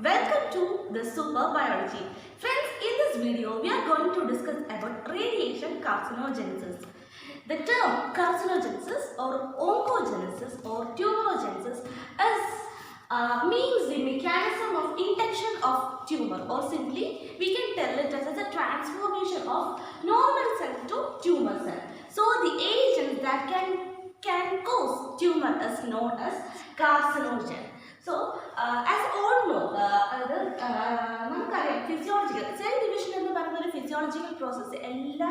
Welcome to the Super Biology. Friends, in this video we are going to discuss about radiation carcinogenesis. The term carcinogenesis or oncogenesis or tumorogenesis means the mechanism of induction of tumor, or simply we can tell it as a transformation of normal cell to tumor cell. So the agents that can cause tumor is known as carcinogen. So, as all know, നമുക്കറിയാം physiological cell division എന്ന് പറയുന്ന ഒരു physiological process എല്ലാ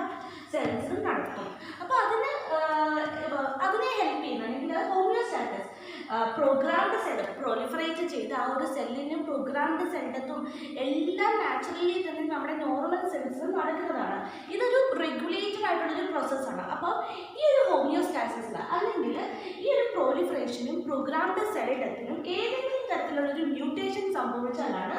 സെൽസിലും നടക്കും. അപ്പോൾ അതിനെ help ചെയ്യുന്ന അല്ലെങ്കിൽ ഹോമിയോസ്റ്റാറ്റസ് പ്രോഗ്രാംഡ് സെൽ പ്രൊലിഫറേറ്റ് ചെയ്ത് ആ ഒരു സെല്ലിനും പ്രോഗ്രാംഡ് സെൽഡത്തും എല്ലാം നാച്ചുറലി തന്നെ നമ്മുടെ നോർമൽ സെൽസിലും നടക്കുന്നതാണ്. ഇതൊരു റെഗുലേറ്റഡ് ആയിട്ടുള്ളൊരു പ്രോസസ്സാണ്. അപ്പോൾ ഈ ഒരു ഹോമിയോസ്റ്റാസിസിൽ അല്ലെങ്കിൽ ഈ ഒരു പ്രൊലിഫറേഷനും പ്രോഗ്രാംഡ് സെൽഡത്തിനും ഏതെങ്കിലും തരത്തിലുള്ളൊരു മ്യൂട്ടേഷൻ സംഭവിച്ചാലാണ്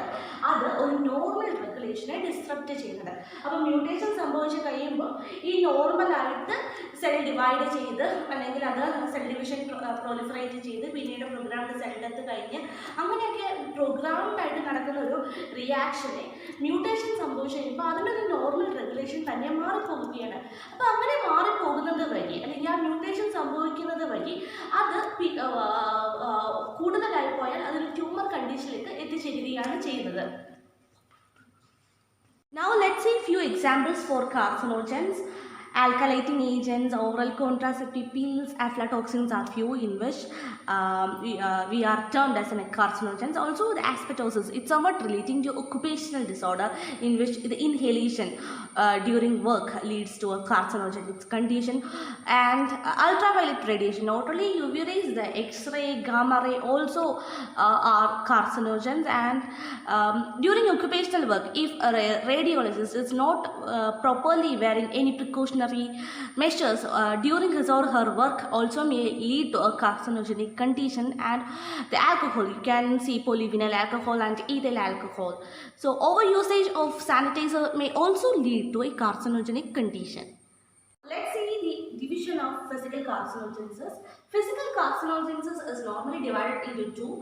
അത് ഒരു നോർമൽ റെഗുലേഷനെ ഡിസ്ട്രപ്റ്റ് ചെയ്യുന്നത്. അപ്പോൾ മ്യൂട്ടേഷൻ സംഭവിച്ച് കഴിയുമ്പോൾ ഈ നോർമലായിട്ട് സെൽ ഡിവൈഡ് ചെയ്ത് അല്ലെങ്കിൽ അത് സെൽ ഡിവിഷൻ പ്രൊലിഫറേറ്റ് ചെയ്ത് പിന്നീട് പ്രോഗ്രാംഡ് സെൽഡത്ത് കഴിഞ്ഞ് അങ്ങനെയൊക്കെ പ്രോഗ്രാംഡായിട്ട് നടക്കുന്ന ഒരു റിയാക്ഷനെ മ്യൂട്ടേഷൻ സംഭവിച്ച് കഴിയുമ്പോൾ അതിനൊരു നോർമൽ റെഗുലേഷൻ തന്നെ മാറിപ്പോവുകയാണ്. അപ്പോൾ അങ്ങനെ മാറിപ്പോകുന്നത് വഴി അല്ലെങ്കിൽ ആ മ്യൂട്ടേഷൻ സംഭവിക്കുന്നത് വഴി അത് കൂടുതലായി പോയാൽ അതൊരു ട്യൂമർ കണ്ടീഷനിലേക്ക് എത്തിച്ചേരുകയാണ് ചെയ്യുന്നത്. Now let's see few examples for carcinogens. Alkylating agents, oral contraceptive pills, aflatoxins are few in which we are termed as carcinogens. Also the asbestosis, it's somewhat relating to occupational disorder in which the inhalation during work leads to a carcinogenic condition. And ultraviolet radiation, not only UV rays, the X-ray, gamma ray also are carcinogens. And during occupational work, if a radiologist is not properly wearing any precautionary measures during his or her work, also may lead to a carcinogenic condition. And the alcohol, you can see polyvinyl alcohol and ethyl alcohol. So overusage of sanitizer may also lead to a carcinogenic condition. Let's see the division of physical carcinogenesis. Physical carcinogenesis is normally divided into two: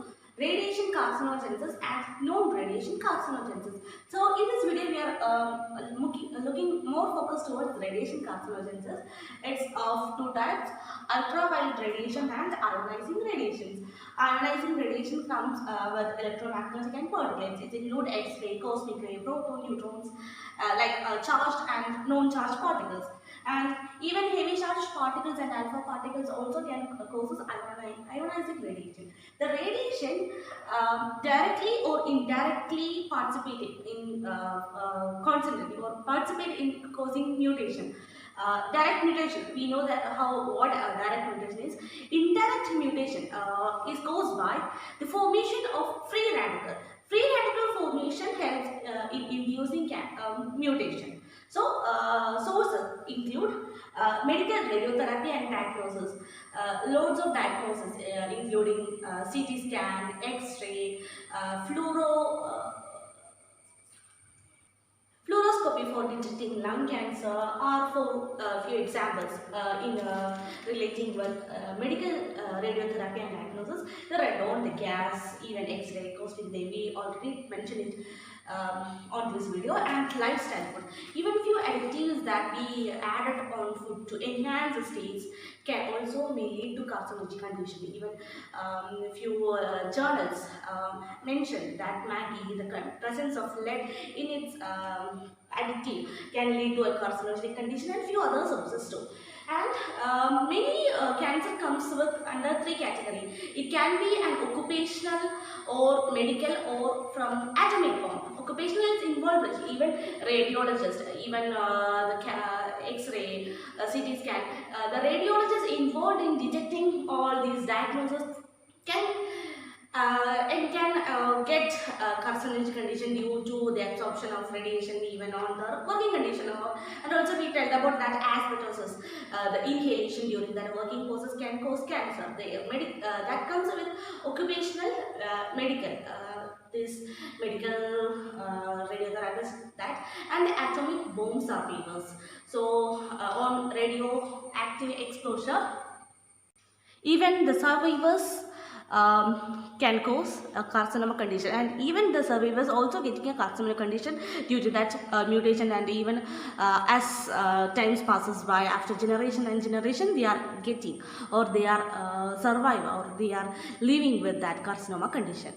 radiation carcinogenesis and non-radiation carcinogenesis. So in this video we are looking more focused towards radiation carcinogenesis. It's of two types: ultraviolet radiation and ionizing radiations. Ionizing radiation comes with electromagnetic and particles. It includes X-ray, cosmic ray, proton, neutrons, charged and non-charged particles. And even heavy charged particles and alpha particles also can cause ionizing radiation. The radiation directly or indirectly participate in concentrating or participate in causing mutation. Direct mutation, we know that what direct mutation is. Indirect mutation is caused by the formation of free radical. Free radical formation helps in inducing mutation. So sources include medical radiotherapy and diagnosis. Loads of diagnosis including CT scan, X-ray, fluoroscopy for detecting lung cancer are for few examples in relating with medical radiotherapy and diagnosis. The radon, the gas, even X-ray, cosmic ray, we already mentioned it on this video. And lifestyle food, even few additives that we added on food to enhance the states can also may lead to carcinogenic condition. Even few journals mention that Maggi, the presence of lead in its additive can lead to a carcinogenic condition, and few other sources too. And many cancer comes with under three categories. It can be an occupational or medical or from atomic form. Occupational is involved with even radiologist, even the X-ray, CT scan. The radiologist involved in detecting all these diagnoses can get carcinogenic condition due to the absorption of radiation even on the working condition. And also we told about that asbestosis, the inhalation during that working process can cause cancer. That comes with occupational medical, this medical radiotherapist, that, and the atomic bomb survivors. So on radioactive exposure, even the survivors can cause a carcinoma condition, and even the survivors also getting a carcinoma condition due to that mutation, and even as times passes by, after generation and generation, they are getting, or they are survive, or they are living with that carcinoma condition.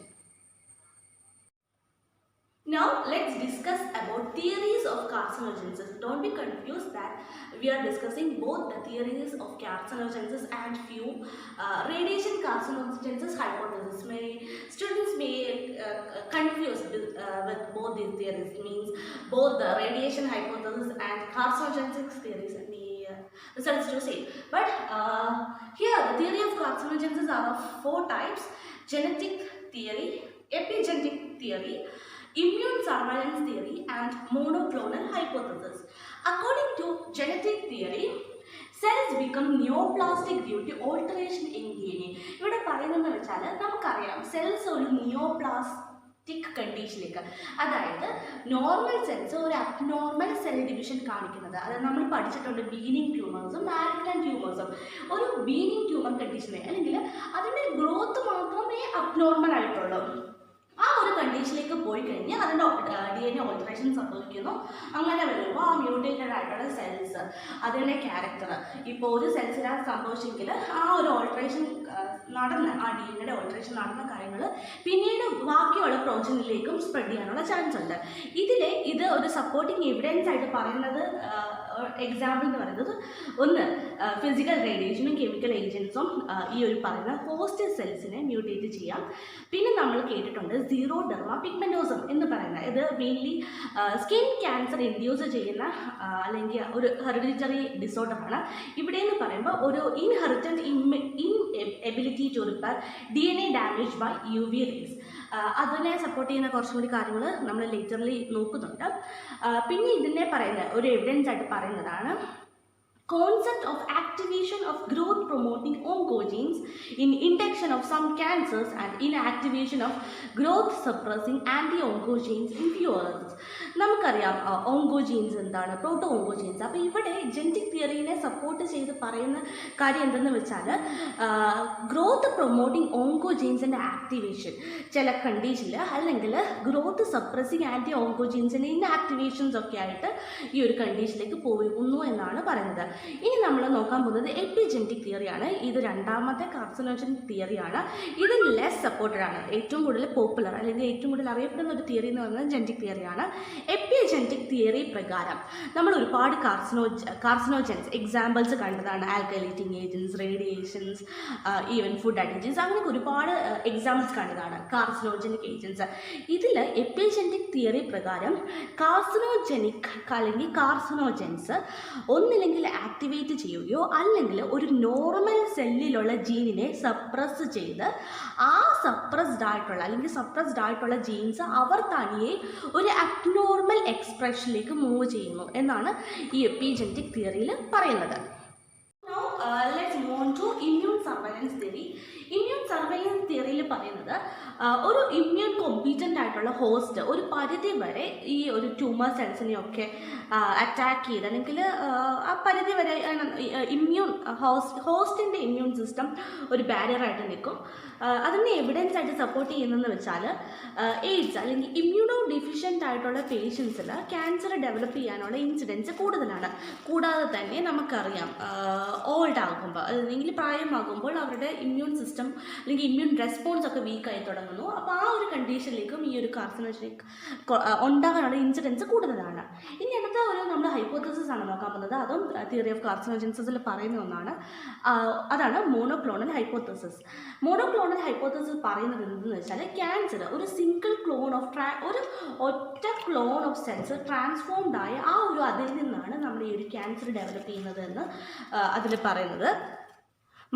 Now let's discuss about theories of carcinogenesis. Don't be confused that we are discussing both the theories of carcinogenesis and few radiation carcinogenesis hypothesis. Students may confuse with both these theories. It means both the radiation hypothesis and carcinogenesis theories may results to say. But here the theory of carcinogenesis are of 4 types: genetic theory, epigenetic theory, immune surveillance theory, and monoclonal hypothesis. According to genetic theory, cells become neoplastic due to alteration in DNA. ഇവിടെ പറയുന്നതെന്ന് വെച്ചാൽ നമുക്കറിയാം cells ഒരു neoplastic കണ്ടീഷനിലേക്ക്, അതായത് normal cells ഒരു abnormal cell division കാണിക്കുന്നത്, അതായത് നമ്മൾ പഠിച്ചിട്ടുണ്ട് ബീനിങ് ട്യൂമേഴ്സും മാലിഗ്നന്റ് ട്യൂമേഴ്സും. ഒരു ബീനിങ് ട്യൂമർ കണ്ടീഷനെ, അല്ലെങ്കിൽ അതിൻ്റെ ഗ്രോത്ത് മാത്രമേ അബ്നോർമൽ ആയിട്ടുള്ളൂ, ആ ഒരു കണ്ടീഷനിലേക്ക് പോയി കഴിഞ്ഞാൽ അതിൻ്റെ DNA ഓൾട്ടറേഷൻ സംഭവിക്കുന്നു. അങ്ങനെ വരുമ്പോൾ ആ മ്യൂട്ടേറ്റഡ് ആയിട്ടുള്ള സെൽസ്, അതിൻ്റെ ക്യാരക്ടർ, ഇപ്പോൾ ഒരു സെൽസിലാണ് സംഭവിച്ചെങ്കിൽ ആ ഒരു ഓൾട്ടറേഷൻ നടന്ന, ആ DNA ഓൾട്ടറേഷൻ നടന്ന കാര്യങ്ങൾ പിന്നീട് ബാക്കിയുള്ള പ്രോജനിലേക്കും സ്പ്രെഡ് ചെയ്യാനുള്ള ചാൻസ് ഉണ്ട്. ഇത് ഒരു സപ്പോർട്ടിങ് എവിഡൻസ് ആയിട്ട് പറയുന്നത്, എക്സാമ്പിൾ എന്ന് പറയുന്നത്, ഒന്ന് ഫിസിക്കൽ റേഡിയേഷനും കെമിക്കൽ ഏജൻസും ഈ ഒരു പറയുന്ന ഹോസ്റ്റ് സെൽസിനെ മ്യൂട്ടേറ്റ് ചെയ്യാം. പിന്നെ നമ്മൾ കേട്ടിട്ടുണ്ട് സീറോഡെർമ പിഗ്മെന്റോസം എന്ന് പറയുന്നത്, ഇത് മെയിൻലി സ്കിൻ ക്യാൻസർ ഇൻഡ്യൂസ് ചെയ്യുന്ന അല്ലെങ്കിൽ ഒരു ഹെറിഡിറ്ററി ഡിസോർഡറാണ്. ഇവിടെ എന്ന് പറയുമ്പോൾ ഒരു inherent ability to repair DNA damage by UV rays, അതിനെ സപ്പോർട്ട് ചെയ്യുന്ന കുറച്ചും കൂടി കാര്യങ്ങൾ നമ്മൾ ലേറ്റർലി നോക്കുന്നുണ്ട്. പിന്നെ ഇതിനെ പറയുന്ന ഒരു എവിഡൻസ് ആയിട്ട് പറയുന്നതാണ് concept of activation of growth promoting oncogenes in induction of some cancers and inactivation of growth suppressing anti-oncogenes in few others. നമുക്കറിയാം ഓങ്കോജീൻസ് എന്താണ്, പ്രോട്ടോ ഓങ്കോജീൻസ്. അപ്പോൾ ഇവിടെ ജെനറ്റിക് തിയറിനെ സപ്പോർട്ട് ചെയ്ത് പറയുന്ന കാര്യം എന്തെന്ന് വെച്ചാൽ ഗ്രോത്ത് പ്രൊമോട്ടിംഗ് ഓങ്കോജീൻസിൻ്റെ ആക്ടിവേഷൻ ചില കണ്ടീഷനിൽ, അല്ലെങ്കിൽ ഗ്രോത്ത് സപ്രസിങ് ആൻറ്റി ഓങ്കോജീൻസിൻ്റെ ഇൻആക്ടിവേഷൻസ് ഒക്കെ ആയിട്ട് ഈ ഒരു കണ്ടീഷനിലേക്ക് പോകുന്നു എന്നാണ് പറയുന്നത്. ഇനി നമ്മൾ നോക്കാൻ പോകുന്നത് എപ്പിജെനറ്റിക് തിയറിയാണ്. ഇത് രണ്ടാമത്തെ കാർസിനോജനിക് തിയറിയാണ്. ഇത് ലെസ് സപ്പോർട്ടഡ് ആണ്. ഏറ്റവും കൂടുതൽ പോപ്പുലർ, അല്ലെങ്കിൽ ഏറ്റവും കൂടുതൽ അറിയപ്പെടുന്ന ഒരു തിയറി എന്ന് പറയുന്നത് ജെനറ്റിക് തിയറിയാണ്. എപ്പിജെനറ്റിക് തിയറി പ്രകാരം നമ്മൾ ഒരുപാട് കാർസിനോജൻസ് എക്സാമ്പിൾസ് കണ്ടതാണ്. Alkylating agents, radiations, even food additives, അങ്ങനെയൊക്കെ ഒരുപാട് എക്സാമ്പിൾസ് കണ്ടതാണ് കാർസിനോജനിക് ഏജൻസ്. ഇതിൽ എപ്പിജെനറ്റിക് തിയറി പ്രകാരം കാർസിനോജനിക് അല്ലെങ്കിൽ കാർസിനോജൻസ് ഒന്നില്ലെങ്കിൽ ആക്ടിവേറ്റ് ചെയ്യുകയോ അല്ലെങ്കിൽ ഒരു നോർമൽ സെല്ലിലുള്ള ജീനിനെ സപ്രസ് ചെയ്ത് ആ സപ്രസ്ഡ് ആയിട്ടുള്ള ജീൻസ് അവർ തനിയെ ഒരു അബ്നോർമൽ എക്സ്പ്രഷനിലേക്ക് മൂവ് ചെയ്യുന്നു എന്നാണ് ഈ എപ്പിജെനറ്റിക് തിയറിയിൽ പറയുന്നത്. Now let's move on to immune surveillance theory. Immune surveillance തിയറിയിൽ പറയുന്നത് ഒരു ഇമ്മ്യൂൺ കോമ്പീറ്റൻ്റ് ആയിട്ടുള്ള ഹോസ്റ്റ് ഒരു പരിധി വരെ ഈ ഒരു ട്യൂമർ സെൽസിനെയൊക്കെ അറ്റാക്ക് ചെയ്ത്, അല്ലെങ്കിൽ ആ പരിധി വരെ ഹോസ്റ്റിൻ്റെ ഇമ്മ്യൂൺ സിസ്റ്റം ഒരു ബാരിയറായിട്ട് നിൽക്കും. അതിനെ എവിഡൻസ് ആയിട്ട് സപ്പോർട്ട് ചെയ്യുന്നതെന്ന് വെച്ചാൽ എയ്ഡ്സ് അല്ലെങ്കിൽ ഇമ്മ്യൂണോ ഡെഫിഷ്യൻ്റ് ആയിട്ടുള്ള പേഷ്യൻസിൽ ക്യാൻസർ ഡെവലപ്പ് ചെയ്യാനുള്ള ഇൻസിഡൻസ് കൂടുതലാണ്. കൂടാതെ തന്നെ നമുക്കറിയാം ഓൾഡ് ആകുമ്പോൾ, അല്ലെങ്കിൽ പ്രായമാകുമ്പോൾ അവരുടെ ഇമ്മ്യൂൺ സിസ്റ്റം അല്ലെങ്കിൽ ഇമ്മ്യൂൺ റെസ്പോൺസ് ഒക്കെ വീക്കായി തുടങ്ങുന്നു. അപ്പോൾ ആ ഒരു കണ്ടീഷനിലേക്കും ഈ ഒരു കാർസിനോജനിക് ഉണ്ടാകാനുള്ള ഇൻസിഡൻസ് കൂടുതലാണ്. ഇനി അടുത്ത ഒരു നമ്മൾ ഹൈപ്പോത്തസിസ് ആണ് നോക്കാൻ പോകുന്നത്. അതും തിയറി ഓഫ് കാർസിനോജൻസിൽ പറയുന്ന ഒന്നാണ്. അതാണ് മോണോക്ലോണൽ ഹൈപ്പോത്തസിസ്. മോണോക്ലോണൽ ഹൈപ്പോത്തസിസ് പറയുന്നത് എന്തെന്ന് വെച്ചാൽ ക്യാൻസർ ഒരു സിംഗിൾ ക്ലോൺ ഓഫ് ഒരു ഒറ്റ ക്ലോൺ ഓഫ് സെൽസ് ട്രാൻസ്ഫോംഡ് ആയ ആ ഒരു അതിൽ നിന്നാണ് നമ്മൾ ഈ ഒരു ക്യാൻസർ ഡെവലപ്പ് ചെയ്യുന്നത് എന്ന് അതിൽ പറയുന്നത്.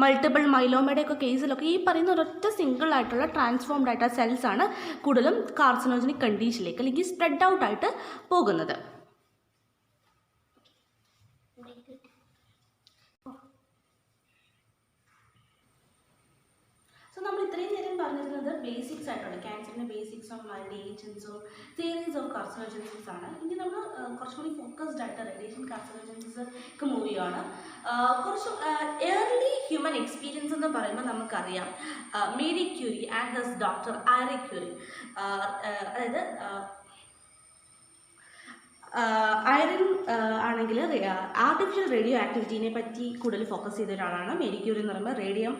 മൾട്ടിപ്പിൾ മൈലോമയുടെ ഒക്കെ കേസിലൊക്കെ ഈ പറയുന്ന ഒരൊറ്റ സിംഗിൾ ആയിട്ടുള്ള ട്രാൻസ്ഫോംഡ് ആയിട്ടുള്ള സെൽസാണ് കൂടുതലും കാർസിനോജനിക് കണ്ടീഷനിലേക്ക് അല്ലെങ്കിൽ സ്പ്രെഡ് ഔട്ട് ആയിട്ട് പോകുന്നത്. സോ നമ്മൾ ഇത്രയും നേരം പറഞ്ഞിരുന്നത് ബേസിക്സ് ആയിട്ടുള്ള ക്യാൻസറിൻ്റെ ബേസിക്സും അതിൻ്റെ ഏജൻസും തിയറീസ് ഓഫ് കാർസിനോജൻസിസ് ആണ്. ഇനി നമ്മൾ കുറച്ചുകൂടി ഫോക്കസ്ഡ് ആയിട്ട് റേഡിയേഷൻ കാർസിനോജൻസിസ് ഒക്കെ മൂവ് ചെയ്യുകയാണ്. കുറച്ച് ഏർലി ഹ്യൂമൻ എക്സ്പീരിയൻസ് എന്ന് പറയുമ്പോൾ നമുക്കറിയാം Marie Curie and thus doctor ആരി ക്യൂരി, അതായത് ഐറിൻ ആണെങ്കിൽ ആർട്ടിഫിഷ്യൽ റേഡിയോ ആക്ടിവിറ്റീനെ പറ്റി കൂടുതൽ ഫോക്കസ് ചെയ്ത ഒരാളാണ് മേരി ക്യൂരി എന്ന് പറയുമ്പോൾ. റേഡിയം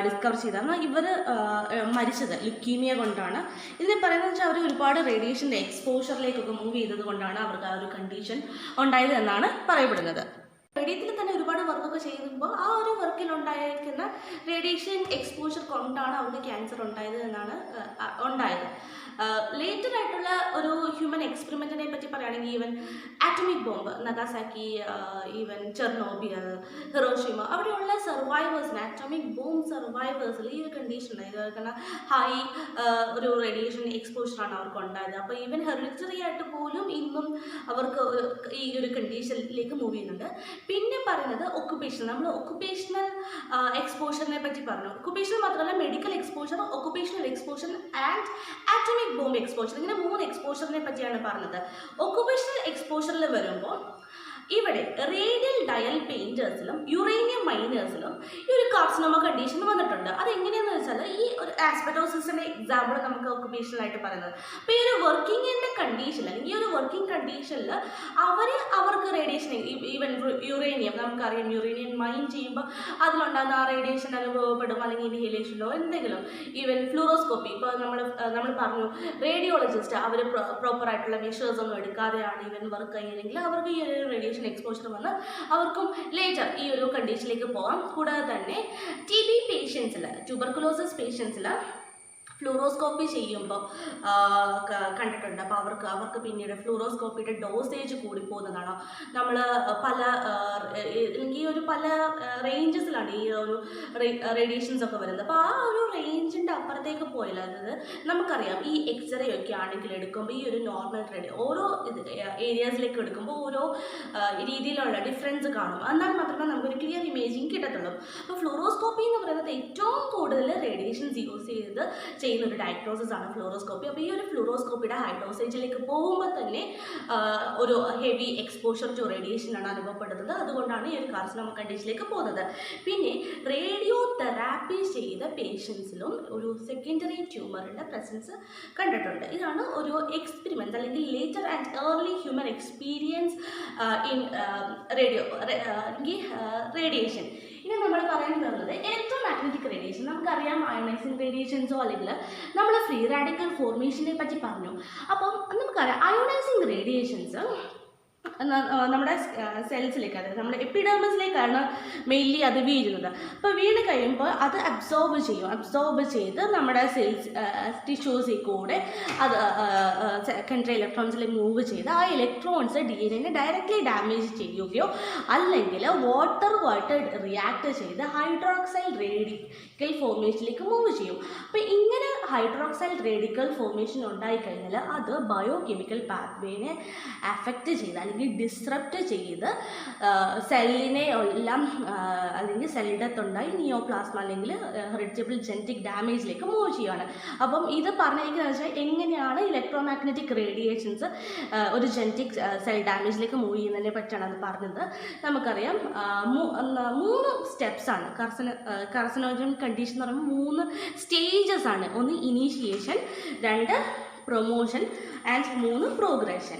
ഡിസ്കവർ ചെയ്തതാണ്. ഇവർ മരിച്ചത് ലുക്കീമിയ കൊണ്ടാണ്. ഇതിനെ പറയുന്നത് വെച്ചാൽ അവർ ഒരുപാട് റേഡിയേഷൻ്റെ എക്സ്പോഷറിലേക്കൊക്കെ മൂവ് ചെയ്തത് കൊണ്ടാണ് അവർക്ക് ആ ഒരു കണ്ടീഷൻ ഉണ്ടായത് എന്നാണ് പറയപ്പെടുന്നത്. റേഡിയത്തിൽ തന്നെ ഒരുപാട് വർക്കൊക്കെ ചെയ്യുമ്പോൾ ആ ഒരു വർക്കിൽ ഉണ്ടായിരിക്കുന്ന റേഡിയേഷൻ എക്സ്പോഷർ കൊണ്ടാണ് അവർക്ക് ക്യാൻസർ ഉണ്ടായത് എന്നാണ് ഉണ്ടായത്. ലേറ്റർ ആയിട്ടുള്ള ഒരു ഹ്യൂമൻ എക്സ്പെരിമെൻറ്റിനെ പറ്റി പറയുകയാണെങ്കിൽ even atomic bomb, Nagasaki, even Chernobyl, Hiroshima, അവിടെയുള്ള സർവൈവേഴ്സിന് ആറ്റമിക് ബോംബ് സർവൈവേഴ്സിൽ ഈ ഒരു കണ്ടീഷൻ ഉണ്ടായത്. കാരണം ഹൈ ഒരു റേഡിയേഷൻ എക്സ്പോഷറാണ് അവർക്ക് ഉണ്ടായത്. അപ്പോൾ ഈവൻ ഹെറിഡിറ്ററി ആയിട്ട് പോലും ഇന്നും അവർക്ക് ഈ ഒരു കണ്ടീഷനിലേക്ക് മൂവ് ചെയ്യുന്നുണ്ട്. പിന്നെ പറയുന്നത് ഒക്കുപേഷൻ. നമ്മൾ ഒക്കുപേഷണൽ എക്സ്പോഷറിനെ പറ്റി പറഞ്ഞു. ഒക്കുപേഷണൽ മാത്രമല്ല, medical exposure, occupational exposure and atomic bomb exposure, ഇങ്ങനെ 3 എക്സ്പോഷറിനെ പറ്റിയാണ് പറഞ്ഞത്. ഒക്കുപേഷണൽ എക്സ്പോഷറിൽ വരുമ്പോൾ ഇവിടെ റേഡിയൽ ഡയൽ പെയിൻറ്റേഴ്സിലും യുറേനിയം മൈനേഴ്സിലും ഈ ഒരു കാർസിനോമ കണ്ടീഷൻ വന്നിട്ടുണ്ട്. അതെങ്ങനെയാണെന്ന് വെച്ചാൽ ഈ ഒരു ആസ്പെറ്റോസിസിൻ്റെ എക്സാമ്പിൾ നമുക്ക് ഒക്കുപേഷണലായിട്ട് പറയുന്നത്. അപ്പോൾ ഈ ഒരു വർക്കിങ്ങിൻ്റെ കണ്ടീഷൻ അല്ലെങ്കിൽ ഈ ഒരു വർക്കിംഗ് കണ്ടീഷനിൽ അവർക്ക് റേഡിയേഷൻ, ഈവൻ യുറേനിയം, നമുക്കറിയാം യുറേനിയം മൈൻ ചെയ്യുമ്പോൾ അതിലുണ്ടാകുന്ന ആ റേഡിയേഷൻ അനുഭവപ്പെടും, അല്ലെങ്കിൽ ഇൻഹേലേഷനോ എന്തെങ്കിലും. ഈവൻ ഫ്ലൂറോസ്കോപ്പി, ഇപ്പോൾ നമ്മൾ പറഞ്ഞു റേഡിയോളജിസ്റ്റ് അവർ പ്രോപ്പറായിട്ടുള്ള മെഷേഴ്സ് ഒന്നും എടുക്കാതെയാണ് ഈവൻ വർക്ക് ചെയ്യുന്നതെങ്കിൽ അവർക്ക് ഈ ഒരു റേഡിയേഷൻ എക്സ്പോഷർ വന്ന് അവർക്കും ലേറ്റർ ഈ ഒരു കണ്ടീഷനിലേക്ക് പോകാം. കൂടാതെ തന്നെ TB പേഷ്യൻസിൽ, ട്യൂബർക്കുലോസിസ് പേഷ്യൻസിൽ ഫ്ലൂറോസ്കോപ്പി ചെയ്യുമ്പോൾ കണ്ടിട്ടുണ്ട്. അപ്പോൾ അവർക്ക് പിന്നീട് ഫ്ലൂറോസ്കോപ്പിയുടെ ഡോസേജ് കൂടിപ്പോകുന്നതാണ്. നമ്മൾ പല റേഞ്ചസിലാണ് ഈ ഒരു റേഡിയേഷൻസ് ഒക്കെ വരുന്നത്. അപ്പോൾ ആ ഒരു റേഞ്ചിൻ്റെ അപ്പുറത്തേക്ക് പോയില്ല. അതായത് നമുക്കറിയാം ഈ എക്സ്റേ ഒക്കെ ആണെങ്കിൽ എടുക്കുമ്പോൾ ഈ ഒരു നോർമൽ ഓരോ ഏരിയാസിലേക്ക് എടുക്കുമ്പോൾ ഓരോ രീതിയിലുള്ള ഡിഫറൻസ് കാണും. എന്നാൽ മാത്രമേ നമുക്കൊരു ക്ലിയർ ഇമേജിങ് കിട്ടത്തുള്ളൂ. അപ്പോൾ ഫ്ലൂറോസ്കോപ്പി എന്ന് പറയുന്നത് ഏറ്റവും കൂടുതൽ റേഡിയേഷൻസ് യൂസ് ചെയ്ത് ചെയ്യുന്ന ഒരു ഡയഗ്നോസിസ് ആണ് ഫ്ലൂറോസ്കോപ്പി. അപ്പോൾ ഈ ഒരു ഫ്ലൂറോസ്കോപ്പിയുടെ ഹൈ ഡോസേജിലേക്ക് പോകുമ്പോൾ തന്നെ ഒരു ഹെവി എക്സ്പോഷർ ടു റേഡിയേഷൻ ആണ് അനുഭവപ്പെടുന്നത്. അതുകൊണ്ടാണ് ഈ ഒരു കാർസിനോമ കണ്ടീഷനിലേക്ക് പോകുന്നത്. പിന്നെ റേഡിയോ തെറാപ്പി ചെയ്ത പേഷ്യൻസിലും ഒരു സെക്കൻഡറി ട്യൂമറിൻ്റെ പ്രസൻസ് കണ്ടിട്ടുണ്ട്. ഇതാണ് ഒരു എക്സ്പെരിമെൻറ്റ് അല്ലെങ്കിൽ later and early human experience in radiation. ഇനി നമ്മൾ പറയാൻ പോകുന്നത് ഇലക്ട്രോമാഗ്നറ്റിക് റേഡിയേഷൻ. നമുക്കറിയാം അയണൈസിങ് റേഡിയേഷൻസോ അല്ലെങ്കിൽ നമ്മൾ ഫ്രീ റാഡിക്കൽ ഫോർമേഷനെ പറ്റി പറഞ്ഞു. അപ്പം നമുക്കറിയാം അയോണൈസിങ് റേഡിയേഷൻസ് നമ്മുടെ സെൽസിലേക്ക്, അതായത് നമ്മുടെ എപ്പിഡെർമിസിലേക്കാണ് മെയിൻലി അത് വീഴുന്നത്. അപ്പോൾ വീണ് കഴിയുമ്പോൾ അത് അബ്സോർബ് ചെയ്ത് നമ്മുടെ സെൽസ് ടിഷ്യൂസിൽ കൂടെ അത് സെക്കൻഡറി ഇലക്ട്രോൺസിൽ മൂവ് ചെയ്ത് ആ ഇലക്ട്രോൺസ് DNA ഡയറക്റ്റ്ലി ഡാമേജ് ചെയ്യുകയോ അല്ലെങ്കിൽ വാട്ടറുമായിട്ട് റിയാക്ട് ചെയ്ത് ഹൈഡ്രോക്സൈൽ റേഡിക്കൽ ഫോർമേഷനിലേക്ക് മൂവ് ചെയ്യും. അപ്പോൾ ഇങ്ങനെ ഹൈഡ്രോക്സൈൽ റേഡിക്കൽ ഫോർമേഷൻ ഉണ്ടായിക്കഴിഞ്ഞാൽ അത് ബയോ കെമിക്കൽ പാത്വേനെ അഫക്റ്റ് ചെയ്ത് അല്ലെങ്കിൽ ഡിസ്റപ്റ്റ് ചെയ്ത് സെല്ലിനെ എല്ലാം അല്ലെങ്കിൽ സെൽ ഡെത്ത് ഉണ്ടായി നിയോപ്ലാസ്മ അല്ലെങ്കിൽ ഹെറിഡിറ്റബിൾ ജനറ്റിക് ഡാമേജിലേക്ക് മൂവ് ചെയ്യുകയാണ്. അപ്പം ഇത് പറഞ്ഞിരിക്കുന്നത് വെച്ചാൽ എങ്ങനെയാണ് ഇലക്ട്രോമാഗ്നറ്റിക് റേഡിയേഷൻസ് ഒരു ജനറ്റിക് സെൽ ഡാമേജിലേക്ക് മൂവ് ചെയ്യുന്നതിനെ പറ്റിയാണ് അത് പറഞ്ഞത്. നമുക്കറിയാം 3 സ്റ്റെപ്സാണ് കാർസിനോജൻ കണ്ടീഷൻ എന്ന് പറയുമ്പോൾ 3 സ്റ്റേജസ് ആണ്. 1 initiation, 2 promotion and 3 progression.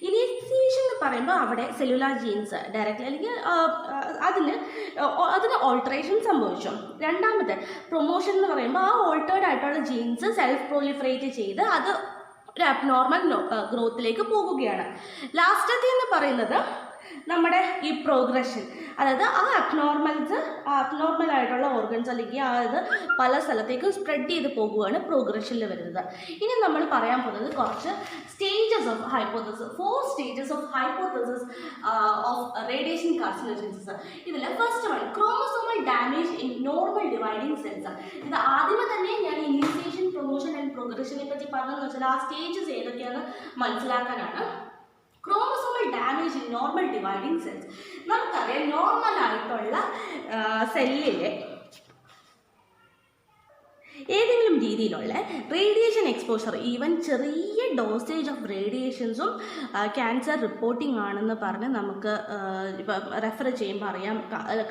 Initiation എന്ന് പറയുമ്പോൾ അവിടെ സെല്ലുലാർ ജീൻസ് ഡയറക്റ്റ്ലി അല്ലെങ്കിൽ അതിന് ഓൾട്ടറേഷൻ സംഭവിച്ചു. രണ്ടാമത് പ്രൊമോഷൻ എന്ന് പറയുമ്പോൾ ആ ഓൾട്ടേർഡ് ആയിട്ടുള്ള ജീൻസ് സെൽഫ് പ്രൊലിഫറേറ്റ് ചെയ്ത് അത് ഒരു അബ്നോർമൽ ഗ്രോത്തിലേക്ക് പോകുകയാണ്. ലാസ്റ്റത്തെ എന്ന് പറയുന്നത് നമ്മുടെ ഈ പ്രോഗ്രഷൻ, അതായത് ആ അബ്നോർമൽ ആയിട്ടുള്ള ഓർഗൻസ് അല്ലെങ്കിൽ അത് പല സ്ഥലത്തേക്കും സ്പ്രെഡ് ചെയ്ത് പോകുകയാണ് പ്രോഗ്രഷനിൽ വരുന്നത്. ഇനി നമ്മൾ പറയാൻ പോകുന്നത് കുറച്ച് stages of hypothesis, 4 stages of hypothesis of radiation carcinogenesis. ഇതിൽ first one chromosomal damage in normal dividing cells. ഇത് ആദ്യമേ തന്നെ ഞാൻ ഇനീഷ്യേഷൻ, പ്രൊമോഷൻ ആൻഡ് പ്രോഗ്രഷനെ പറ്റി പറഞ്ഞതെന്ന് വെച്ചാൽ ആ സ്റ്റേജസ് ഏതൊക്കെയാണെന്ന് മനസ്സിലാക്കാനാണ്. Chromosomal damage in normal dividing cells. നമുക്കറിയാം നോർമൽ ആയിട്ടുള്ള സെല്ലിലെ ഏതെങ്കിലും രീതിയിലുള്ള റേഡിയേഷൻ എക്സ്പോഷർ, ഈവൻ ചെറിയ ഡോസേജ് ഓഫ് റേഡിയേഷൻസും ക്യാൻസർ റിപ്പോർട്ടിംഗ് ആണെന്ന് പറഞ്ഞ് നമുക്ക് ഇപ്പം റെഫർ ചെയ്യുമ്പോൾ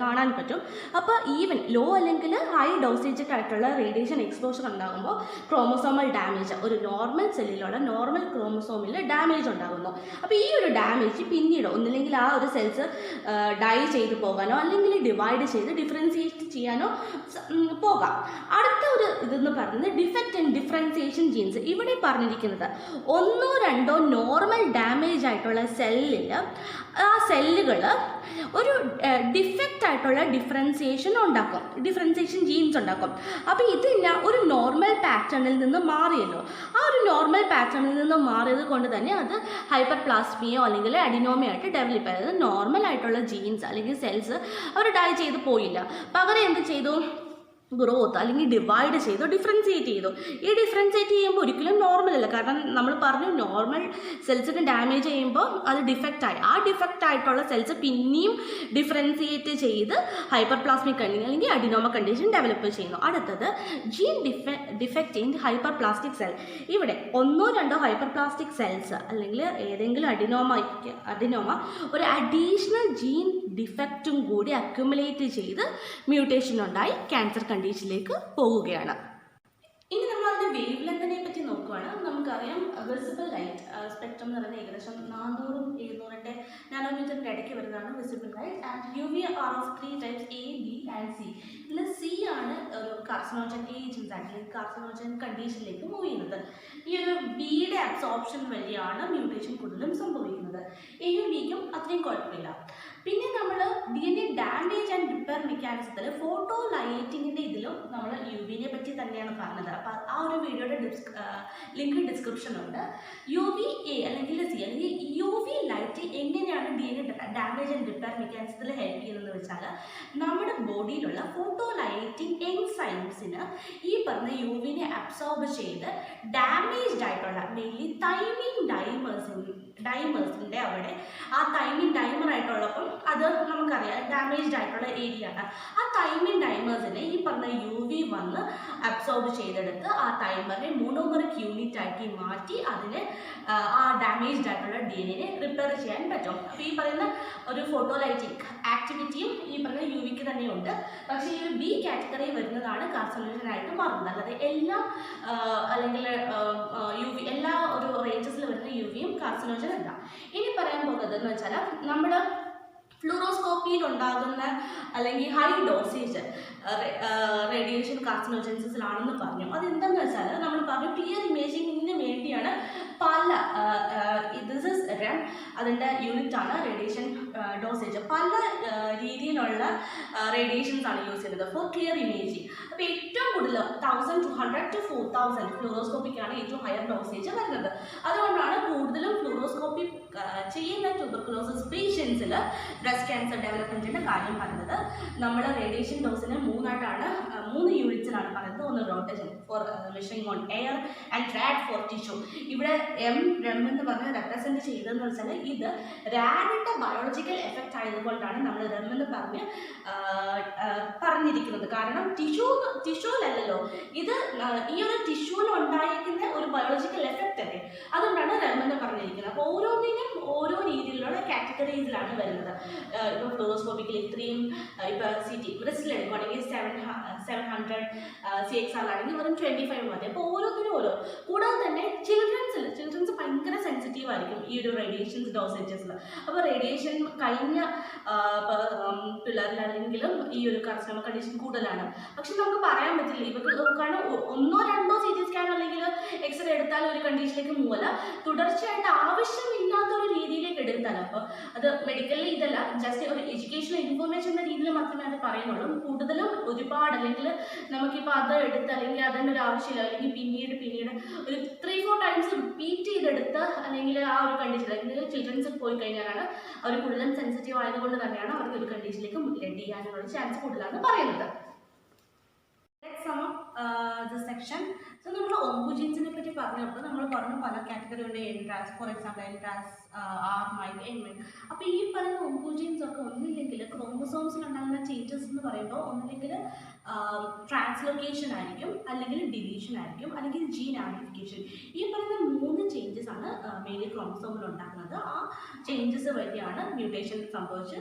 കാണാൻ പറ്റും. അപ്പോൾ ഈവൻ ലോ അല്ലെങ്കിൽ ഹൈ ഡോസേജ് ആയിട്ടുള്ള റേഡിയേഷൻ എക്സ്പോഷർ ഉണ്ടാകുമ്പോൾ ക്രോമോസോമൽ ഡാമേജ്, ഒരു നോർമൽ സെല്ലിലുള്ള നോർമൽ ക്രോമോസോമിൽ ഡാമേജ് ഉണ്ടാകുന്നു. അപ്പോൾ ഈ ഒരു ഡാമേജ് പിന്നീട് ഒന്നില്ലെങ്കിൽ ആ ഒരു സെൽസ് ഡൈ ചെയ്ത് പോകാനോ അല്ലെങ്കിൽ ഡിവൈഡ് ചെയ്ത് ഡിഫറൻഷിയേറ്റ് ചെയ്യാനോ പോകാം. അടുത്ത ഒരു ഇതെന്ന് പറയുന്നത് ഡിഫക്റ്റ് ആൻഡ് ഡിഫറൻസിയേഷൻ ജീൻസ്. ഇവിടെ പറഞ്ഞിരിക്കുന്നത് 1-2 നോർമൽ ഡാമേജ് ആയിട്ടുള്ള സെല്ലിൽ ആ സെല്ലുകൾ ഒരു ഡിഫക്റ്റ് ആയിട്ടുള്ള ഡിഫറൻസിയേഷൻ ജീൻസ് ഉണ്ടാക്കും. അപ്പോൾ ഇതെല്ലാം ഒരു നോർമൽ പാറ്റേണിൽ നിന്ന് മാറിയല്ലോ. ആ ഒരു നോർമൽ പാറ്റേണിൽ നിന്ന് മാറിയത് കൊണ്ട് തന്നെ അത് ഹൈപ്പർ പ്ലാസ്മിയോ അല്ലെങ്കിൽ അഡിനോമയായിട്ട് ഡെവലപ്പ് ആയത്. നോർമൽ ആയിട്ടുള്ള ജീൻസ് അല്ലെങ്കിൽ സെൽസ് അവർ ഡൈ ചെയ്ത് പോയില്ല, പകരം എന്ത് ചെയ്തു, ഗ്രോത്ത് അല്ലെങ്കിൽ ഡിവൈഡ് ചെയ്തു, ഡിഫറൻസിയേറ്റ് ചെയ്തു. ഈ ഡിഫറൻസിയേറ്റ് ചെയ്യുമ്പോൾ ഒരിക്കലും നോർമൽ അല്ല. കാരണം നമ്മൾ പറഞ്ഞു നോർമൽ സെൽസിന് ഡാമേജ് ചെയ്യുമ്പോൾ അത് ഡിഫക്റ്റായി. ആ ഡിഫക്റ്റ് ആയിട്ടുള്ള സെൽസ് പിന്നെയും ഡിഫറൻസിയേറ്റ് ചെയ്ത് ഹൈപ്പർ പ്ലാസ്മിക് അല്ലെങ്കിൽ അഡിനോമ കണ്ടീഷൻ ഡെവലപ്പ് ചെയ്യുന്നു. അടുത്തത് gene defect in hyperplastic cell. ഇവിടെ 1-2 ഹൈപ്പർ പ്ലാസ്റ്റിക് സെൽസ് അല്ലെങ്കിൽ ഏതെങ്കിലും അഡിനോമ ഒരു അഡീഷണൽ ജീൻ ഡിഫക്റ്റും കൂടി അക്യുമുലേറ്റ് ചെയ്ത് മ്യൂട്ടേഷൻ ഉണ്ടായി ക്യാൻസർ കണ്ടീഷനിലേക്ക് പോവുകയാണ്. ഇനി നമ്മൾ അതിൻ്റെ വേവ് ലെങ്തിനെ പറ്റി നോക്കുകയാണ്. നമുക്കറിയാം വിസിബിൾ ലൈറ്റ് സ്പെക്ട്രം എന്ന് പറയുന്നത് ഏകദേശം 400-700 നാനോമീറ്ററിൻ്റെ ഇടയ്ക്ക് വരുന്നതാണ് visible light. And UV are of 3 types, A, B and C. ഇതിൽ C ആണ് ഒരു കാർസിനോജൻ ഏജൻസ് അല്ലെങ്കിൽ കാർസിനോജൻ കണ്ടീഷനിലേക്ക് മൂവ് ചെയ്യുന്നത്. ഈ ഒരു ബിയുടെ അബ്സോർപ്ഷൻ വഴിയാണ് മ്യൂട്ടേഷൻ കൂടുതലും സംഭവിക്കുന്നത്. എയും ബിക്കും അത്രയും കുഴപ്പമില്ല. പിന്നെ നമ്മൾ DNA ഡാമേജ് ആൻഡ് റിപ്പയർ മെക്കാനിസത്തിൽ ഫോട്ടോ ലൈറ്റിങ്ങിൻ്റെ ഇതിലും നമ്മൾ UVനെ പറ്റി തന്നെയാണ് പറഞ്ഞത്. അപ്പോൾ ആ ഒരു വീഡിയോയുടെ ലിങ്ക് ഡിസ്ക്രിപ്ഷനുണ്ട്. UVA അല്ലെങ്കിൽ C അല്ലെങ്കിൽ UV ലൈറ്റ് എങ്ങനെയാണ് DNA ഡാമേജ് ആൻഡ് റിപ്പയർ മെക്കാനിസത്തിൽ ഹെൽപ്പ് ചെയ്യുന്നതെന്ന് വെച്ചാൽ നമ്മുടെ ബോഡിയിലുള്ള ഫോട്ടോ ലൈറ്റിംഗ് എൻസൈംസിന് ഈ പറഞ്ഞ UVനെ അബ്സോർബ് ചെയ്ത് ഡാമേജ്ഡ് ആയിട്ടുള്ള മെയിൻലി തൈമിൻ ഡൈമേഴ്സിൻ്റെ അവിടെ ആ തൈമിൻ ഡൈമർ ആയിട്ടുള്ളപ്പം അത് നമുക്കറിയാം ഡാമേജ്ഡ് ആയിട്ടുള്ള ഏരിയ ആണ്. ആ തൈമിൻ ഡൈമേഴ്സിനെ ഈ പറഞ്ഞ UV വന്ന് അബ്സോർബ് ചെയ്തെടുത്ത് ആ തൈമറിനെ മോണോമറിക് യൂണിറ്റ് ആക്കി മാറ്റി അതിനെ ആ ഡാമേജ്ഡ് ആയിട്ടുള്ള DNA റിപ്പയർ ചെയ്യാൻ പറ്റും. അപ്പോൾ ഈ പറയുന്ന ഒരു ഫോട്ടോ ലൈറ്റിക് ആക്ടിവിറ്റിയും ഈ പറഞ്ഞ UVക്ക് തന്നെയുണ്ട്. പക്ഷേ ഈ B കാറ്റഗറി വരുന്നതാണ് കാർസിനോജനായിട്ട് മാറുന്നത്. അല്ലാതെ എല്ലാ അല്ലെങ്കിൽ UV എല്ലാ ഒരു റേഞ്ചസിൽ വരുന്ന UVയും കാർസിനോജൻ അല്ല. ഇനി പറയാൻ പോകുന്നത് എന്ന് വെച്ചാൽ നമ്മുടെ ഫ്ലൂറോസ്കോപ്പിയിൽ ഉണ്ടാകുന്ന അല്ലെങ്കിൽ ഹൈ ഡോസേജ് റേഡിയേഷൻ കാർസിനോജൻസിലാണെന്ന് പറഞ്ഞു. അതെന്താണെന്ന് വെച്ചാൽ നമ്മൾ പറഞ്ഞു ക്ലിയർ ഇമേജിങ്ങിന് വേണ്ടിയാണ് പല ദിസ് ഇസ് REM, അതിൻ്റെ യൂണിറ്റാണ് റേഡിയേഷൻ ഡോസേജ്. പല രീതിയിലുള്ള റേഡിയേഷൻസ് ആണ് യൂസ് ചെയ്യുന്നത് ഫോർ ക്ലിയർ ഇമേജിങ്. അപ്പോൾ ഏറ്റവും കൂടുതൽ 1200 to 4000 ഫ്ലൂറോസ്കോപ്പിക്കാണ് ഏറ്റവും ഹയർ ഡോസേജ് വരുന്നത്. അതുകൊണ്ടാണ് കൂടുതലും ഫ്ലൂറോസ്കോപ്പി ചെയ്യുന്ന ട്യൂബർകുലോസിസ് പേഷ്യൻസിൽ ബ്രസ്റ്റ് ക്യാൻസർ ഡെവലപ്മെൻറ്റിൻ്റെ കാര്യം പറയുന്നത്. നമ്മൾ റേഡിയേഷൻ ഡോസിന് 3 യൂണിറ്റ്സിലാണ് പറയുന്നത്. ഒന്ന് rotation for measuring on air and rad for tissue. ഇവിടെ REM എന്ന് പറഞ്ഞാൽ റെപ്രസെൻറ്റ് ചെയ്തതെന്ന് വെച്ചാൽ ഇത് റാഡിൻ്റെ ബയോളജിക്കൽ എഫക്റ്റ് ആയതുകൊണ്ടാണ് നമ്മൾ REM എന്ന് പറഞ്ഞിരിക്കുന്നത്. കാരണം ടിഷ്യൂലല്ലോ ഇത്, ഈ ഒരു ടിഷ്യൂവിൽ ഉണ്ടായിരിക്കുന്ന ഒരു ബയോളജിക്കൽ എഫക്റ്റ് അല്ലേ, അതുകൊണ്ടാണ് REM എന്ന് പറഞ്ഞിരിക്കുന്നത്. അപ്പോൾ ഓരോന്നിനും ഓരോ രീതിയിലുള്ള കാറ്റഗറീസിലാണ് വരുന്നത്. ഇപ്പോൾ ഫ്ലൂറോസ്കോപ്പിക്കൽ ഇത്രയും ഇപ്പോൾ CT ബ്രസ്റ്റിൽ എടുക്കുകയാണെങ്കിൽ 700 CXR ആണെങ്കിൽ വെറും 25 മതി. അപ്പോൾ ഓരോന്നിനും ഓരോ. കൂടാതെ തന്നെ ചിൽഡ്രൻസ് ഭയങ്കര സെൻസിറ്റീവ് ആയിരിക്കും ഈ ഒരു റേഡിയേഷൻസ് ഡോസേജസിൽ. അപ്പോൾ റേഡിയേഷൻ കഴിഞ്ഞ പിള്ളേരിലാണെങ്കിലും ഈ ഒരു കാർസിനോമ കണ്ടീഷൻ കൂടുതലാണ്. പക്ഷെ നമുക്ക് പറയാൻ പറ്റില്ല ഇവർക്ക്, കാരണം 1-2 CT സ്കാൻ അല്ലെങ്കിൽ എക്സ്റേ എടുത്താൽ ഒരു കണ്ടീഷനിലേക്ക് മൂവല്ല, തുടർച്ചയായിട്ട് ആവശ്യമില്ലാത്തൊരു രീതിയിലേക്ക് എടുത്താൽ. അപ്പോൾ അത് മെഡിക്കലി ഇതല്ല, ജസ്റ്റ് ഒരു എഡ്യൂക്കേഷണൽ ഇൻഫോർമേഷൻ എന്ന രീതിയിൽ മാത്രമേ അത് പറയുന്നുള്ളൂ. കൂടുതലും ഒരുപാട് അല്ലെങ്കിൽ നമുക്കിപ്പോൾ അത് എടുത്ത് അല്ലെങ്കിൽ അതിൻ്റെ ഒരു ആവശ്യമില്ല, അല്ലെങ്കിൽ പിന്നീട് ഒരു 3-4 ടൈംസ് റിപ്പീറ്റ് ചെയ്തെടുത്ത് അല്ലെങ്കിൽ ആ ഒരു കണ്ടീഷൻ അല്ലെങ്കിൽ ചിൽഡ്രൻസ് പോയി കഴിഞ്ഞാലാണ് അവർ കൂടുതലും സെൻസിറ്റീവ് ആയതുകൊണ്ട് തന്നെയാണ് അവർക്ക് ഒരു കണ്ടീഷനിലേക്ക് ലീഡ് ചെയ്യാനുള്ള ചാൻസ് കൂടുതലാണെന്ന് പറയുന്നത്. Let's sum up this section. So so നമ്മൾ ഓങ്കോജീൻസിനെ പറ്റി പറഞ്ഞപ്പോൾ നമ്മൾ പറഞ്ഞു പല കാറ്റഗറി ഉണ്ട്. എൻട്രാസ്, ഫോർ എക്സാമ്പിൾ എൻട്രാസ്, ആർ, മൈൻ, എൻമെൻ. അപ്പോൾ ഈ പറയുന്ന ഓങ്കോജീൻസ് ഒക്കെ ഒന്നില്ലെങ്കിൽ ക്രോമസോംസിൽ ഉണ്ടാകുന്ന ചേഞ്ചസ് എന്ന് പറയുമ്പോൾ ഒന്നില്ലെങ്കിൽ ട്രാൻസ്ലൊക്കേഷൻ ആയിരിക്കും, അല്ലെങ്കിൽ ഡിലീഷൻ ആയിരിക്കും, അല്ലെങ്കിൽ ജീൻ ആംപ്ലിഫിക്കേഷൻ. ഈ പറയുന്ന 3 ചേഞ്ചസ് ആണ് മെയിൻലി ക്രോമസോമിൽ ഉണ്ടാക്കുന്നത്. ആ ചേഞ്ചസ് വഴിയാണ് മ്യൂട്ടേഷൻ സംഭവിച്ച്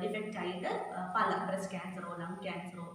ഡിഫക്റ്റ് ആയിട്ട് പല ബ്രസ്റ്റ് ക്യാൻസറോ ലങ് ക്യാൻസറോ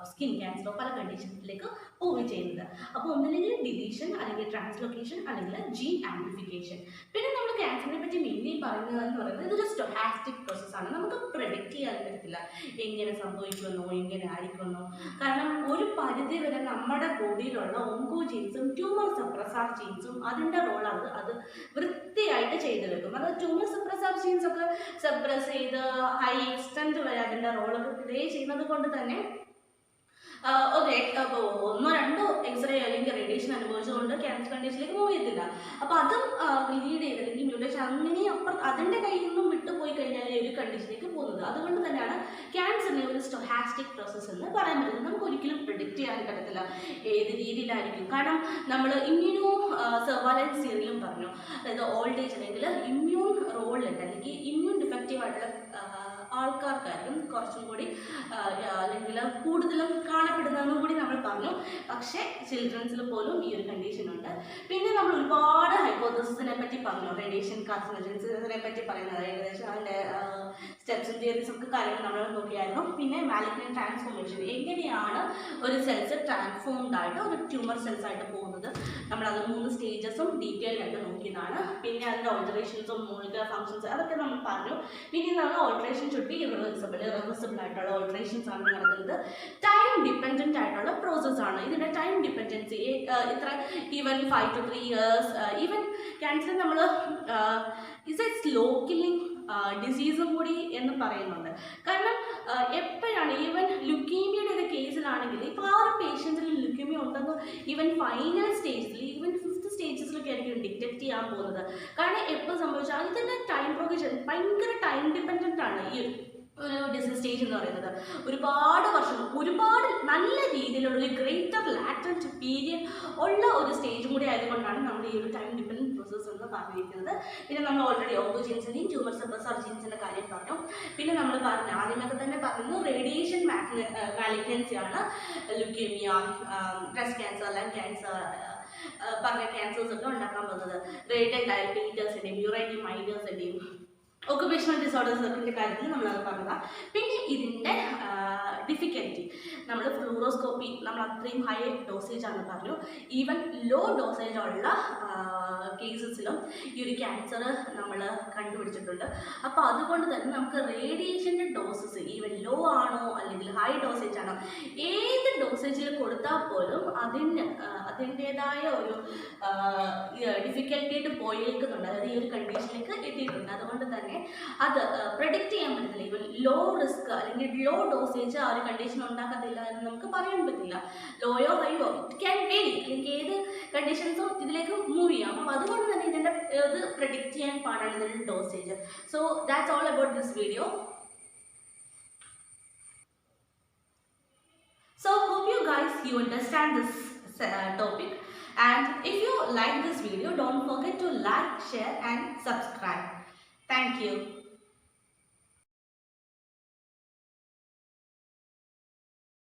സ്കിൻ ക്യാൻസറോ പല കണ്ടീഷൻസിലേക്ക് പോവുകയും ചെയ്യുന്നത്. അപ്പോൾ ഒന്നില്ലെങ്കിൽ ഡിലീഷൻ, അല്ലെങ്കിൽ ട്രാൻസ്ലൊക്കേഷൻ, അല്ലെങ്കിൽ ജീൻ ആംപ്ലിഫിക്കേഷൻ. പിന്നെ നമ്മൾ ക്യാൻസറിനെ പറ്റി മെയിൻലി പറയുന്നതെന്ന് പറയുന്നത് ഇതൊരു സ്റ്റൊഹാസ്റ്റിക് പ്രോസസ്സാണ്. നമുക്ക് പ്രെഡിക്റ്റ് ചെയ്യാൻ പറ്റത്തില്ല എങ്ങനെ സംഭവിക്കുമെന്നോ എങ്ങനെ ആയിരിക്കുമെന്നോ. കാരണം ഒരു പരിധി വരെ നമ്മുടെ ബോഡിയിലുള്ള ഓങ്കോജീൻസും ട്യൂമർ സപ്രസാർ ജീൻസും അതിൻ്റെ റോൾ അത് വൃത്തിയായിട്ട് ചെയ്തു വെക്കും. അത് ട്യൂമർ സപ്രസാർ ജീൻസ് ഒക്കെ സപ്രസ് ചെയ്ത് ഹൈ എക്സ്റ്റെൻറ്റ് വരെ അതിൻ്റെ റോളൊക്കെ പ്ലേ ചെയ്യുന്നത് കൊണ്ട് തന്നെ ഓക്കെ, അപ്പോൾ 1-2 എക്സ്റേ അല്ലെങ്കിൽ റേഡിയേഷൻ അനുഭവിച്ചുകൊണ്ട് ക്യാൻസർ കണ്ടീഷനിലേക്ക് മൂവ് ചെയ്തില്ല. അപ്പോൾ അതും ലീഡ് ചെയ്ത് അല്ലെങ്കിൽ മ്യൂട്ടേഷൻ അങ്ങനെ അപ്പുറം അതിൻ്റെ കയ്യിൽ നിന്നും വിട്ടുപോയി കഴിഞ്ഞാൽ ഒരു കണ്ടീഷനിലേക്ക് പോകുന്നത്. അതുകൊണ്ട് തന്നെയാണ് ക്യാൻസറിനെ ഒരു സ്റ്റൊഹാസ്റ്റിക് പ്രോസസ്സ് എന്ന് പറയാൻ പറ്റുന്നത്. നമുക്ക് ഒരിക്കലും പ്രിഡിക്റ്റ് ചെയ്യാൻ പറ്റത്തില്ല ഏത് രീതിയിലായിരിക്കും. കാരണം നമ്മൾ ഇമ്മ്യൂണോ സർവൈലൻസ് തിയറിയിലും പറഞ്ഞു, അതായത് ഓൾഡ് ഏജ് അല്ലെങ്കിൽ ഇമ്മ്യൂൺ റോളിലുണ്ട് അല്ലെങ്കിൽ ഇമ്മ്യൂൺ ഡിഫക്റ്റീവ് ആയിട്ടുള്ള ആൾക്കാർക്കായിരിക്കും കുറച്ചും കൂടി അല്ലെങ്കിൽ കൂടുതലും കാണപ്പെടുന്നതെന്നും കൂടി നമ്മൾ പറഞ്ഞു. പക്ഷേ ചിൽഡ്രൻസിൽ പോലും ഈ ഒരു കണ്ടീഷൻ ഉണ്ട്. പിന്നെ നമ്മൾ ഒരുപാട് ഹൈപ്പോത്തസിസിനെ പറ്റി പറഞ്ഞു, റേഡിയേഷൻ കാർസിനോജൻസിനെ പറ്റി പറയുന്നത് ഏകദേശം അതിൻ്റെ സ്റ്റെപ്സും തിയറീസും ഒക്കെ കാര്യങ്ങൾ നമ്മൾ നോക്കിയായിരുന്നു. പിന്നെ മാലിഗ്നന്റ് ട്രാൻസ്ഫോർമേഷൻ, എങ്ങനെയാണ് ഒരു സെൽസ് ട്രാൻസ്ഫോംഡ് ആയിട്ട് ഒരു ട്യൂമർ സെൽസ് ആയിട്ട് പോകുന്നത്, നമ്മളത് 3 സ്റ്റേജസും ഡീറ്റെയിൽ ആയിട്ട് നോക്കിയതാണ്. പിന്നെ അതിൻ്റെ ഓൾട്ടറേഷൻസും മോളിക്കുലർ ഫങ്ഷൻസ് അതൊക്കെ നമ്മൾ പറഞ്ഞു. പിന്നെ നമ്മൾ ഓൾട്ടറേഷൻ ഷുഡ് ബി ഇറിവേഴ്സിബിൾ ആയിട്ടുള്ള ഓൾട്ടറേഷൻസ് ആണ് നടക്കുന്നത്. ടൈം ഡിപ്പെൻഡൻ്റ് ആയിട്ടുള്ള പ്രോസസ്സാണ്. ഇതിൻ്റെ ടൈം ഡിപ്പെൻഡൻസി ഇത്ര even 5 to 3 years. Even cancer നമ്മൾ ഇസ് എ സ്ലോ കില്ലിംഗ് ഡിസീസും കൂടി എന്ന് പറയുന്നുണ്ട്. കാരണം എപ്പോഴാണ് ഈവൻ ലുക്കീമിയയുടെ ഒരു കേസിലാണെങ്കിൽ ഇപ്പോൾ ആ ഒരു പേഷ്യൻസിൽ ലുക്കീമിയ ഉണ്ടെന്ന് ഈവൻ ഫൈനൽ സ്റ്റേജിൽ ഈവൻ 5th സ്റ്റേജസിലൊക്കെ ആയിരിക്കും ഡിറ്റക്ട് ചെയ്യാൻ പോകുന്നത്. കാരണം എപ്പോൾ സംഭവിച്ചാൽ ഇതിൻ്റെ ടൈം പ്രൊഗഷൻ ഭയങ്കര ടൈം ഡിപ്പെൻഡൻ്റ് ആണ്. ഈ ഒരു ഡിസീസ് സ്റ്റേജ് എന്ന് പറയുന്നത് ഒരുപാട് വർഷം, ഒരുപാട് നല്ല രീതിയിലുള്ള ഒരു ഗ്രേറ്റർ ലാറ്റന്റ് പീരിയഡ് ഉള്ള ഒരു സ്റ്റേജും കൂടി ആയതുകൊണ്ടാണ് നമ്മൾ ഈ ഒരു ടൈം ഡിപ്പെൻഡൻറ്റ് പ്രോസസ്സ് എന്ന് പറഞ്ഞിരിക്കുന്നത്. പിന്നെ നമ്മൾ ഓൾറെഡി ഓങ്കോജീൻസിൻ്റെയും ട്യൂമർ സപ്രസർ ജീൻസിൻ്റെ കാര്യം പറഞ്ഞു. പിന്നെ നമ്മൾ ആദ്യമൊക്കെ തന്നെ പറഞ്ഞു റേഡിയേഷൻ മാലിഗ്നൻസി ആണ് leukaemia, breast cancer, lung cancer പറഞ്ഞ ക്യാൻസേഴ്സ് ഒക്കെ ഉണ്ടാക്കാൻ പോകുന്നത്. റേഡിയൽ ഡയബറ്റീസിൻ്റെയും യൂറൈറ്റി മൈനേഴ്സിൻ്റെയും ഒക്കുപേഷണൽ ഡിസോർഡേഴ്സിൻ്റെ കാര്യത്തിൽ നമ്മളത് പറഞ്ഞതാണ്. പിന്നെ ഇതിൻ്റെ ഡിഫിക്കൽറ്റി, നമ്മൾ ഫ്ലൂറോസ്കോപ്പി നമ്മൾ അത്രയും ഹൈ ഡോസേജ് ആണെന്ന് പറഞ്ഞു. ഈവൻ ലോ ഡോസേജ് ഉള്ള കേസസിലും ഈ ഒരു ക്യാൻസർ നമ്മൾ കണ്ടുപിടിച്ചിട്ടുണ്ട്. അപ്പോൾ അതുകൊണ്ട് തന്നെ നമുക്ക് റേഡിയേഷൻ്റെ ഡോസസ് ഈവൻ ലോ ആണോ അല്ലെങ്കിൽ ഹൈ ഡോസേജ് ആണോ ഏത് ഡോസേജിൽ കൊടുത്താൽ പോലും അതിൻ്റേതായ ഒരു ഡിഫിക്കൽറ്റിയായിട്ട് പോയേക്കുന്നുണ്ട്. അതായത് ഈ ഒരു കണ്ടീഷനിലേക്ക് എത്തിയിട്ടുണ്ട്. അതുകൊണ്ട് തന്നെ അത് പ്രെഡിക്റ്റ് ചെയ്യാൻ പറ്റത്തില്ല. ഈവൻ ലോ റിസ്ക് അല്ലെങ്കിൽ ലോ ഡോസേജ് ആ ഒരു കണ്ടീഷൻ ഉണ്ടാക്കത്തില്ല എന്ന് നമുക്ക് പറയാൻ പറ്റില്ല. ലോയോ ഹൈയോ ഇറ്റ് ക്യാൻ വേരി, അല്ലെങ്കിൽ ഏത് കണ്ടീഷൻസും ഇതിലേക്ക് മൂവ് ചെയ്യാം. അപ്പം അതുകൊണ്ട് തന്നെ ഇതിൻ്റെ ഇത് പ്രെഡിക്റ്റ് ചെയ്യാൻ പാടാണ് ഇതിൻ്റെ dosage. So that's all about this video. So hope you guys understand this topic, and if you like this video, don't forget to like, share and subscribe. Thank you.